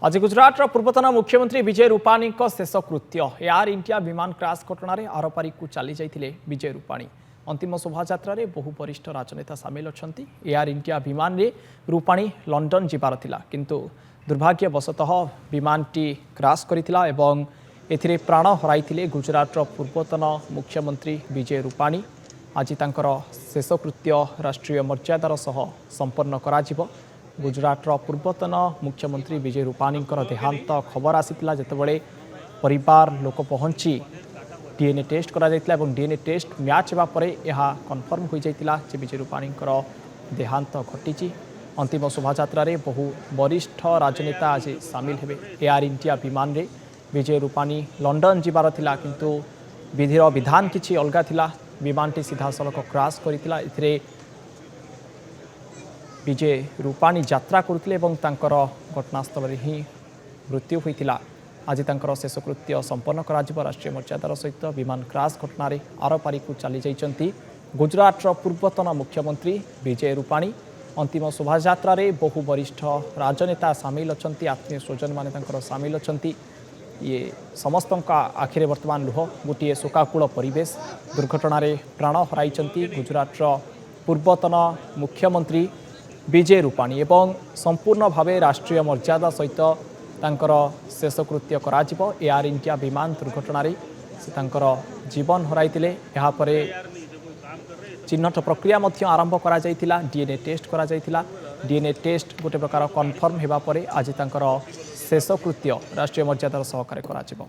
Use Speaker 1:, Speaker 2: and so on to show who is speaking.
Speaker 1: आज गुजरात पूर्वतन मुख्यमंत्री विजय रूपाणी शेषकृत्य एयर इंडिया विमान क्रैश घटन आरपारी को चली जाते विजय रूपाणी अंतिम शोभायात्रा बहु वरिष्ठ राजनेता सामिल अच्छा एयर इंडिया विमान रे रूपाणी लंडन जीवार थिला किंतु दुर्भाग्यवशतः विमानटी क्रैश करथिला एवं एथिरे प्राण हराइथिले गुजरात पूर्वतन मुख्यमंत्री विजय रूपाणी आज तांकर शेषकृत्य राष्ट्रीय मर्यादार सह संपन्न कराजिबो। गुजरात पूर्वतन मुख्यमंत्री विजय रूपाणी देहांत खबर आसीथिला जेतेबेले परिवार लोक पहुंची डीएनए टेस्ट करा जायतिला एवं डीएनए टेस्ट मैच हेबा परे यह कन्फर्म हो जायतिला जे विजय रूपाणी देहांत घटिची। अंतिम शोभायात्रा बहु वरिष्ठ राजनेता आज सामिल हेबे। एयर इंडिया विमान रे विजय रूपाणी लंडन जीवार थिला किंतु विधिर विधान किछि अलगा थिला। विमानटी सीधा सड़क क्रैश करथिला। एथिरे विजय रूपाणी यात्रा करथिले एवं तांकर घटनास्थल रे ही मृत्यु होइतिला। आज तांकर शेषकृत्य संपन्न कराजिबो राष्ट्रीय मर्यादार सहित। विमान क्रैश घटन आरपारी को चली जाइछंती गुजरात पूर्वतन मुख्यमंत्री विजय रूपाणी। अंतिम शोभायात्रा बहु वरिष्ठ राजनेता सामिल अच्छा, आत्मीय स्वजन माने तांकर सामिल अच्छा। ये समस्त आखिरे वर्तमान लुह गोटे शोकाकूल परिवेश। दुर्घटना प्राण हराइछंती गुजरात पूर्वतन मुख्यमंत्री विजय रूपाणी एवं संपूर्ण भावे राष्ट्रीय मर्यादा सहित तांकर शेषकृत्य कराजिबो। एयर इंडिया विमान दुर्घटना से तांकर जीवन हराइतिले। यहाँ परे चिन्हट प्रक्रिया मध्य आरंभ करा जायतिला। डीएनए टेस्ट करा जायतिला। डीएनए टेस्ट गोटे प्रकार कन्फर्म हेबा परे आज तांकर शेषकृत्य राष्ट्रीय मर्यादार सहकारे कराजिबो।